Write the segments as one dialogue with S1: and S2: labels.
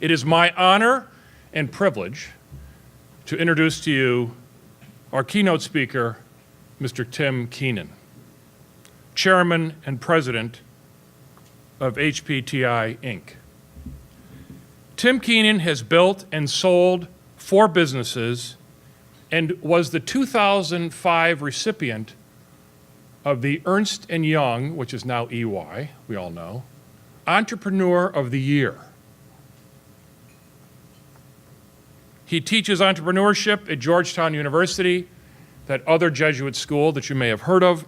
S1: It is my honor and privilege to introduce to you our keynote speaker, Mr. Tim Keenan, Chairman and President of HPTi, Inc. Tim Keenan has built and sold 4 businesses and was the 2005 recipient of the Ernst & Young, which is now EY, we all know, Entrepreneur of the Year. He teaches entrepreneurship at Georgetown University, that other Jesuit school that you may have heard of,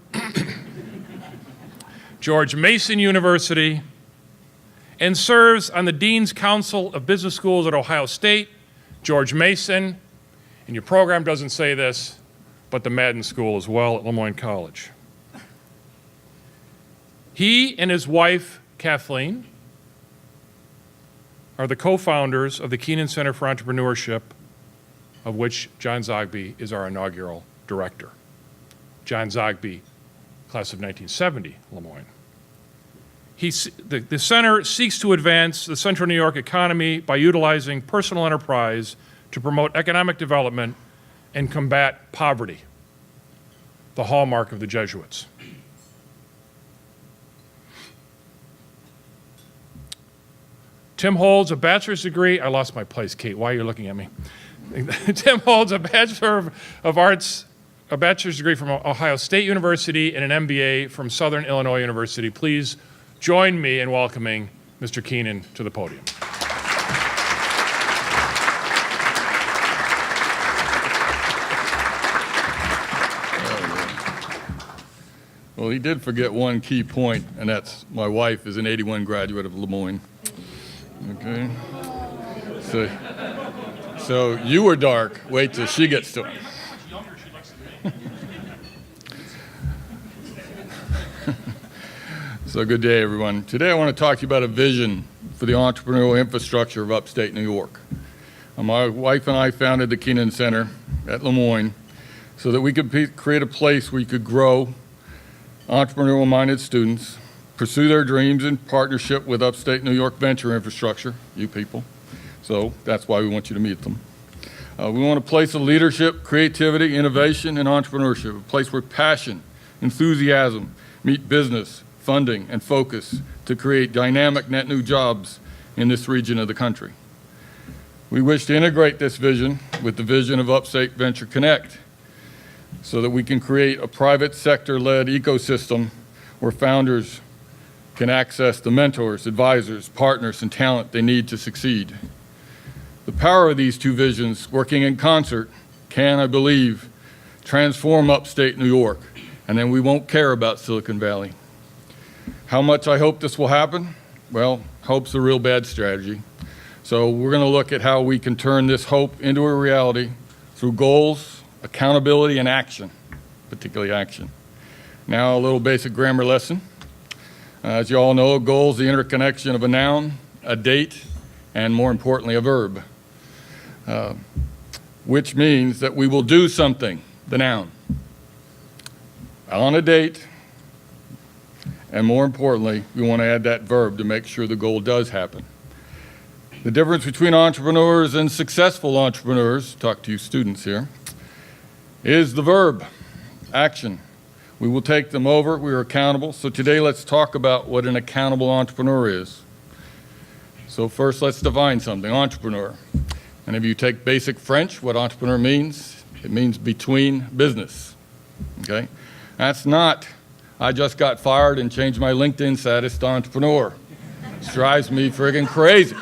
S1: George Mason University, and serves on the Dean's Council of Business Schools at Ohio State, George Mason, and your program doesn't say this, but the Madden School as well at Moyne College. He and his wife, Kathleen, are the co-founders of the Keenen Center for Entrepreneurship, of which John Zogby is our inaugural director. John Zogby, class of 1970, Lemoyne. The center seeks to advance the Central New York economy by utilizing personal enterprise to promote economic development and combat poverty, the hallmark of the Jesuits. Tim holds a bachelor's degree. I lost my place, Kate. Why are you looking at me? Tim holds a Bachelor of Arts, a bachelor's degree from Ohio State University and an MBA from Southern Illinois University. Please join me in welcoming Mr. Keenan to the podium.
S2: Well, he did forget one key point, and that's my wife is an 81 graduate of Lemoyne. Okay. So you were dark. Wait till she gets to it. So good day, everyone. Today I want to talk to you about a vision for the entrepreneurial infrastructure of upstate New York. My wife and I founded the Keenen Center at Lemoyne so that we could create a place where you could grow entrepreneurial-minded students, pursue their dreams in partnership with Upstate New York Venture Infrastructure, you people. So that's why we want you to meet them. We want a place of leadership, creativity, innovation, and entrepreneurship, a place where passion, enthusiasm meet business, funding, and focus to create dynamic net new jobs in this region of the country. We wish to integrate this vision with the vision of Upstate Venture Connect so that we can create a private sector-led ecosystem where founders can access the mentors, advisors, partners, and talent they need to succeed. The power of these two visions working in concert can, I believe, transform upstate New York, and then we won't care about Silicon Valley. How much I hope this will happen? Well, hope's a real bad strategy. So we're going to look at how we can turn this hope into a reality through goals, accountability, and action, particularly action. Now a little basic grammar lesson. As you all know, a goal is the interconnection of a noun, a date, and more importantly, a verb, which means that we will do something, the noun, on a date, and more importantly, we want to add that verb to make sure the goal does happen. The difference between entrepreneurs and successful entrepreneurs, talk to you students here, is the verb, action. We will take them over, we are accountable. So today let's talk about what an accountable entrepreneur is. So first let's define something, entrepreneur. And if you take basic French, what entrepreneur means, it means between business, okay? That's not, I just got fired and changed my LinkedIn status to entrepreneur. This drives me friggin' crazy.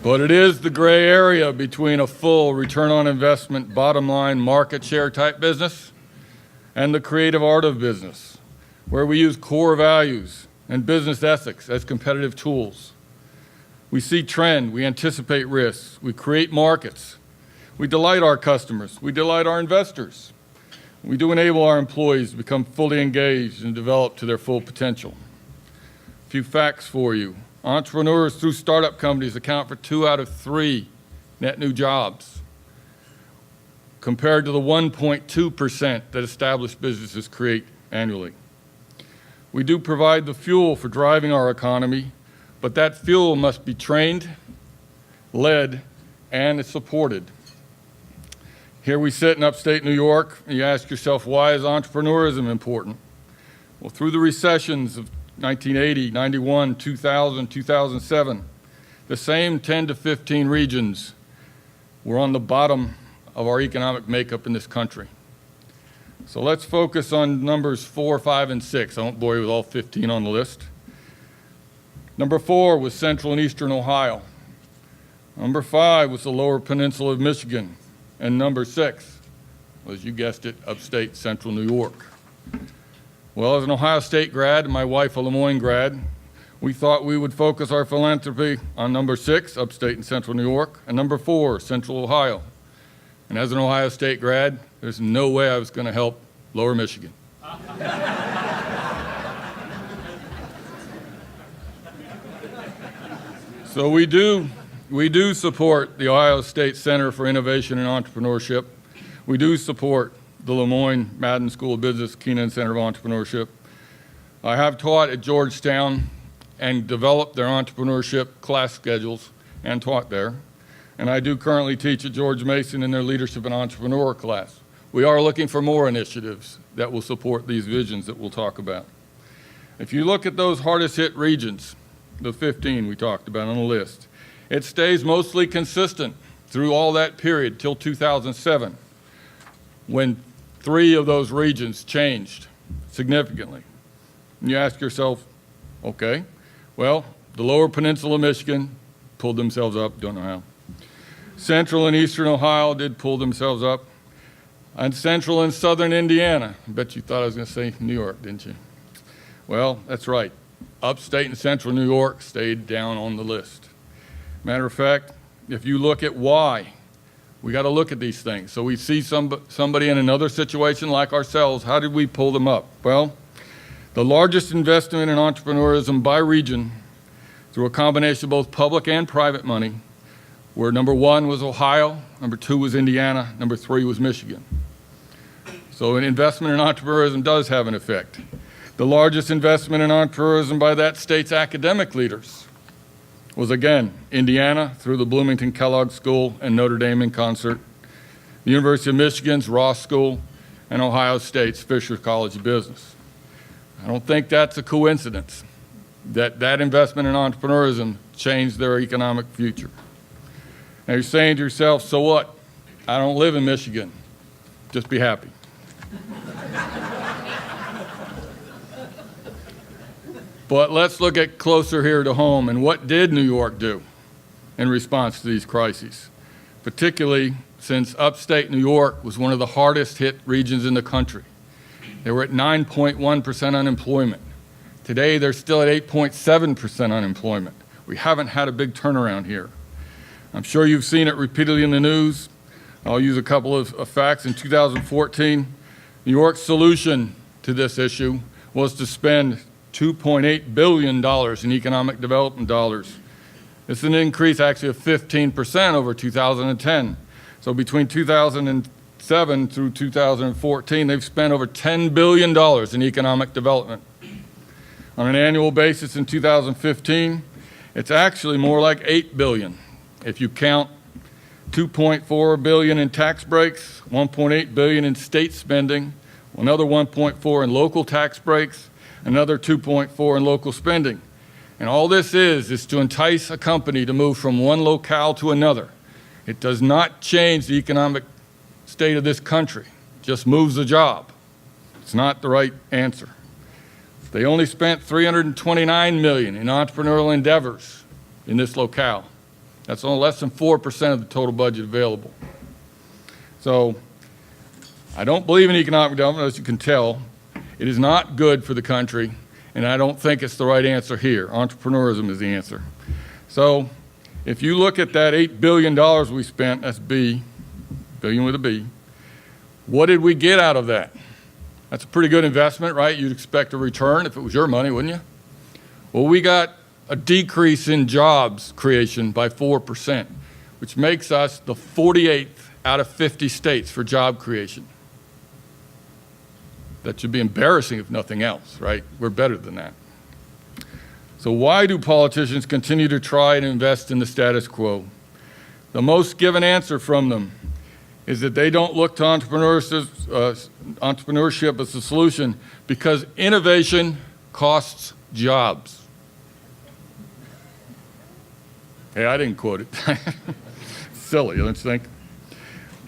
S2: But it is the gray area between a full return on investment, bottom line, market share type business and the creative art of business, where we use core values and business ethics as competitive tools. We see trend, we anticipate risks, we create markets, we delight our customers, we delight our investors. We do enable our employees to become fully engaged and develop to their full potential. A few facts for you. Entrepreneurs through startup companies account for 2 out of 3 net new jobs, compared to the 1.2% that established businesses create annually. We do provide the fuel for driving our economy, But that fuel must be trained, led, and supported. Here we sit in upstate New York, and you ask yourself, why is entrepreneurism important? Well, through the recessions of 1980, 91, 2000, 2007, the same 10 to 15 regions were on the bottom of our economic makeup in this country. So let's focus on numbers 4, 5, and 6. I won't bore you with all 15 on the list. Number 4 was Central and Eastern Ohio. Number 5 was the Lower Peninsula of Michigan. And number 6 was, you guessed it, upstate Central New York. Well, as an Ohio State grad and my wife a Moyne grad, we thought we would focus our philanthropy on number 6, upstate and Central New York, and number 4, Central Ohio. And as an Ohio State grad, there's no way I was going to help Lower Michigan. So we do support the Ohio State Center for Innovation and Entrepreneurship. We do support the Lemoyne Madden School of Business, Keenen Center of Entrepreneurship. I have taught at Georgetown and developed their entrepreneurship class schedules and taught there. And I do currently teach at George Mason in their Leadership and Entrepreneur class. We are looking for more initiatives that will support these visions that we'll talk about. If you look at those hardest hit regions, the 15 we talked about on the list, it stays mostly consistent through all that period till 2007, when 3 of those regions changed significantly. And you ask yourself, okay, well, the Lower Peninsula of Michigan pulled themselves up, don't know how. Central and Eastern Ohio did pull themselves up. And Central and Southern Indiana, I bet you thought I was going to say New York, didn't you? Well, that's right. Upstate and Central New York stayed down on the list. Matter of fact, if you look at why, we got to look at these things. So we see somebody in another situation like ourselves, how did we pull them up? Well, the largest investment in entrepreneurism by region through a combination of both public and private money, where number 1 was Ohio, number 2 was Indiana, number 3 was Michigan. So an investment in entrepreneurism does have an effect. The largest investment in entrepreneurism by that state's academic leaders was, again, Indiana through the Bloomington Kellogg School and Notre Dame in concert, the University of Michigan's Ross School, and Ohio State's Fisher College of Business. I don't think that's a coincidence that that investment in entrepreneurism changed their economic future. Now you're saying to yourself, so what? I don't live in Michigan. Just be happy. But let's look at closer here to home, and what did New York do in response to these crises? Particularly since upstate New York was one of the hardest hit regions in the country. They were at 9.1% unemployment. Today they're still at 8.7% unemployment. We haven't had a big turnaround here. I'm sure you've seen it repeatedly in the news. I'll use a couple of facts. In 2014, New York's solution to this issue was to spend $2.8 billion in economic development dollars. It's an increase actually of 15% over 2010. So between 2007 through 2014, they've spent over $10 billion in economic development. On an annual basis in 2015, it's actually more like $8 billion. If you count $2.4 billion in tax breaks, $1.8 billion in state spending, another $1.4 in local tax breaks, another $2.4 in local spending. And all this is to entice a company to move from one locale to another. It does not change the economic state of this country. It just moves the job. It's not the right answer. They only spent $329 million in entrepreneurial endeavors in this locale. That's only less than 4% of the total budget available. So I don't believe in economic development, as you can tell. It is not good for the country, and I don't think it's the right answer here. Entrepreneurism is the answer. So if you look at that $8 billion we spent, that's B, billion with a B, what did we get out of that? That's a pretty good investment, right? You'd expect a return if it was your money, wouldn't you? Well, we got a decrease in jobs creation by 4%, which makes us the 48th out of 50 states for job creation. That should be embarrassing if nothing else, right? We're better than that. So why do politicians continue to try and invest in the status quo? The most given answer from them is that they don't look to entrepreneurship as a solution because innovation costs jobs. Hey, I didn't quote it. Silly, don't you think?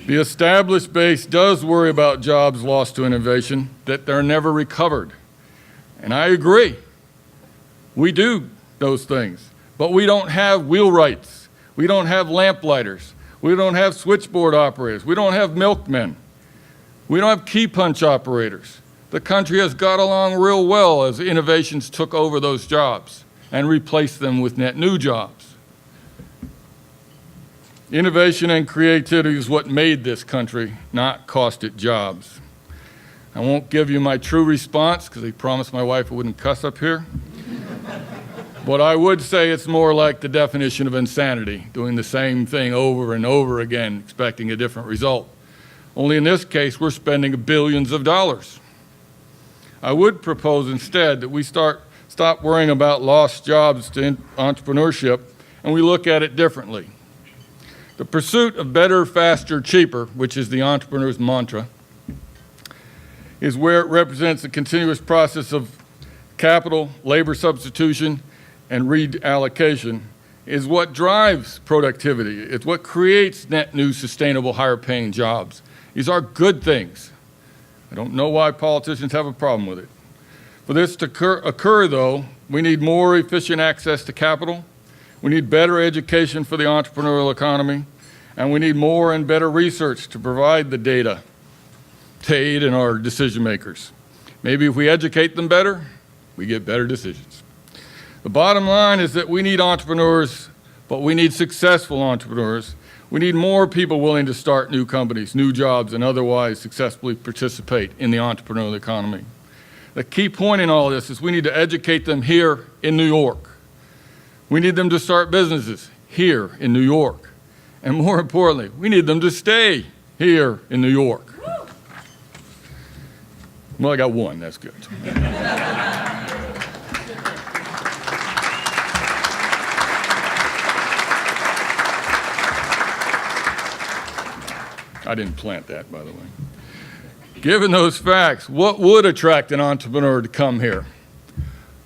S2: The established base does worry about jobs lost to innovation, that they're never recovered. And I agree. We do those things, but we don't have wheelwrights. We don't have lamplighters. We don't have switchboard operators. We don't have milkmen. We don't have key punch operators. The country has got along real well as innovations took over those jobs and replaced them with net new jobs. Innovation and creativity is what made this country, not cost it jobs. I won't give you my true response because I promised my wife I wouldn't cuss up here. But I would say it's more like the definition of insanity, doing the same thing over and over again, expecting a different result. Only in this case, we're spending billions of dollars. I would propose instead that we stop worrying about lost jobs to entrepreneurship and we look at it differently. The pursuit of better, faster, cheaper, which is the entrepreneur's mantra, is where it represents a continuous process of capital, labor substitution, and reallocation, is what drives productivity. It's what creates net new, sustainable, higher-paying jobs. These are good things. I don't know why politicians have a problem with it. For this to occur, though, we need more efficient access to capital, we need better education for the entrepreneurial economy, and we need more and better research to provide the data to aid in our decision makers. Maybe if we educate them better, we get better decisions. The bottom line is that we need entrepreneurs, but we need successful entrepreneurs. We need more people willing to start new companies, new jobs, and otherwise successfully participate in the entrepreneurial economy. The key point in all this is we need to educate them here in New York. We need them to start businesses here in New York. And more importantly, we need them to stay here in New York. Well, I got one, that's good. I didn't plant that, by the way. Given those facts, what would attract an entrepreneur to come here?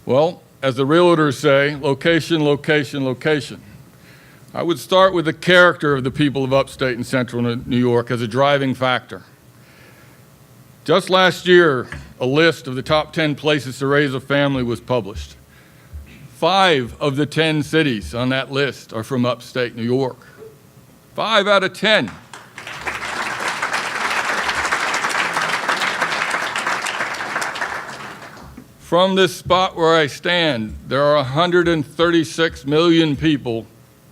S2: Well, as the realtors say, location, location, location. I would start with the character of the people of upstate and central New York as a driving factor. Just last year, a list of the top 10 places to raise a family was published. 5 of the 10 cities on that list are from upstate New York. 5 out of 10. From this spot where I stand, there are 136 million people,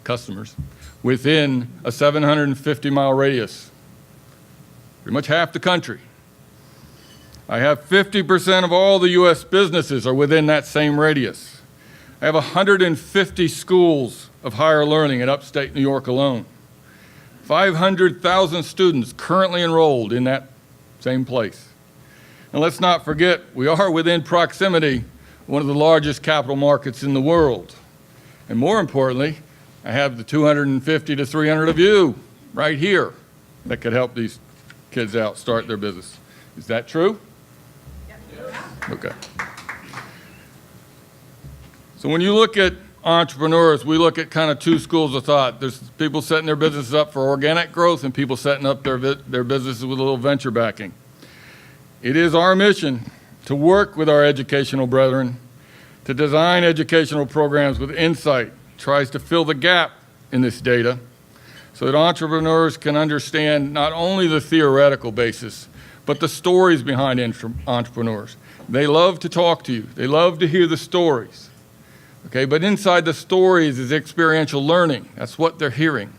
S2: customers, within a 750-mile radius. Pretty much half the country. I have 50% of all the U.S. businesses are within that same radius. I have 150 schools of higher learning in upstate New York alone. 500,000 students currently enrolled in that same place. And let's not forget, we are within proximity one of the largest capital markets in the world. And more importantly, I have the 250 to 300 of you right here that could help these kids out start their business. Is that true? Okay. So when you look at entrepreneurs, we look at kind of 2 schools of thought. There's people setting their businesses up for organic growth and people setting up their businesses with a little venture backing. It is our mission to work with our educational brethren to design educational programs with insight, tries to fill the gap in this data so that entrepreneurs can understand not only the theoretical basis, but the stories behind entrepreneurs. They love to talk to you. They love to hear the stories. Okay, but inside the stories is experiential learning. That's what they're hearing.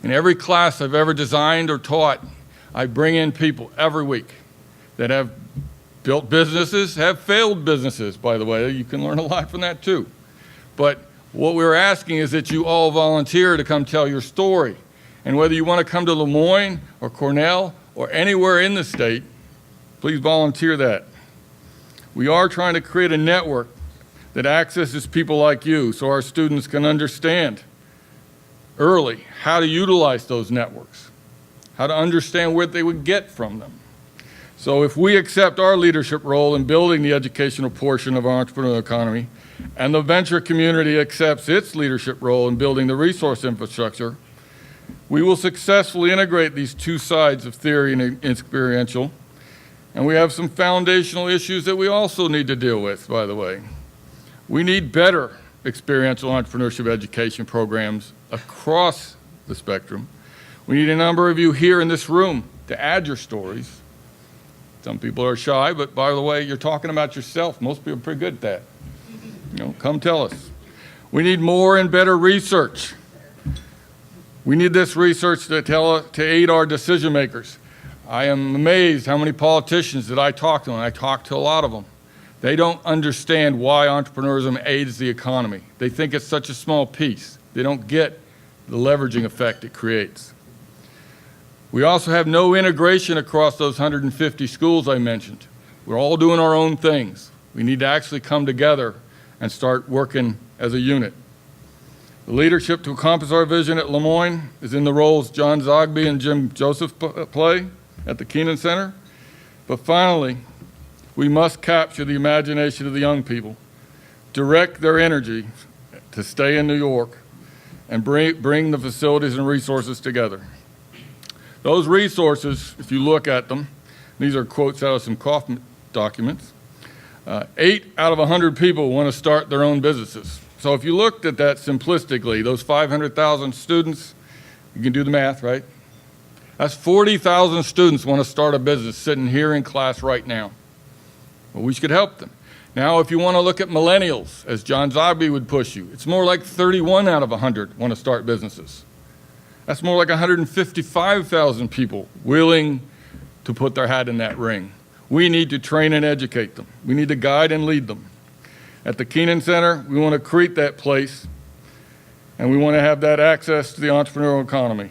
S2: In every class I've ever designed or taught, I bring in people every week that have built businesses, have failed businesses, by the way. You can learn a lot from that too. But what we're asking is that you all volunteer to come tell your story. And whether you want to come to Lemoyne or Cornell or anywhere in the state, please volunteer that. We are trying to create a network that accesses people like you so our students can understand early how to utilize those networks, how to understand what they would get from them. So if we accept our leadership role in building the educational portion of our entrepreneurial economy, and the venture community accepts its leadership role in building the resource infrastructure, we will successfully integrate these two sides of theory and experiential. And we have some foundational issues that we also need to deal with, by the way. We need better experiential entrepreneurship education programs across the spectrum. We need a number of you here in this room to add your stories. Some people are shy, but by the way, you're talking about yourself. Most people are pretty good at that. Come tell us. We need more and better research. We need this research to aid our decision makers. I am amazed how many politicians that I talk to, and I talk to a lot of them. They don't understand why entrepreneurism aids the economy. They think it's such a small piece. They don't get the leveraging effect it creates. We also have no integration across those 150 schools I mentioned. We're all doing our own things. We need to actually come together and start working as a unit. The leadership to accomplish our vision at Moyne is in the roles John Zogby and Jim Joseph play at the Keenen Center. But finally, we must capture the imagination of the young people, direct their energy to stay in New York, and bring the facilities and resources together. Those resources, if you look at them, these are quotes out of some COF documents, 8 out of 100 people want to start their own businesses. So if you looked at that simplistically, those 500,000 students, you can do the math, right? That's 40,000 students want to start a business sitting here in class right now. Well, we should help them. Now, if you want to look at millennials, as John Zogby would push you, it's more like 31 out of 100 want to start businesses. That's more like 155,000 people willing to put their hat in that ring. We need to train and educate them. We need to guide and lead them. At the Keenen Center, we want to create that place, and we want to have that access to the entrepreneurial economy.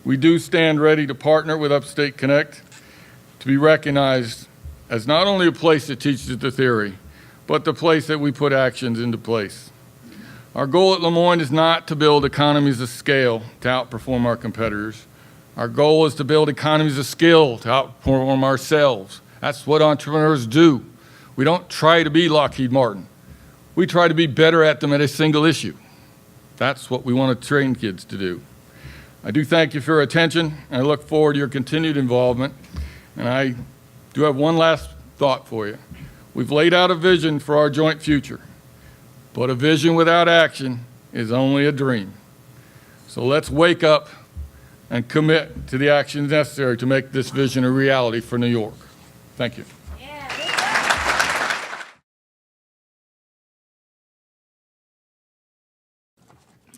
S2: We do stand ready to partner with Upstate Connect to be recognized as not only a place that teaches the theory, but the place that we put actions into place. Our goal at Moyne is not to build economies of scale to outperform our competitors. Our goal is to build economies of skill to outperform ourselves. That's what entrepreneurs do. We don't try to be Lockheed Martin. We try to be better at them at a single issue. That's what we want to train kids to do. I do thank you for your attention, and I look forward to your continued involvement. And I do have one last thought for you. We've laid out a vision for our joint future, but a vision without action is only a dream. So let's wake up and commit to the actions necessary to make this vision a reality for New York. Thank you.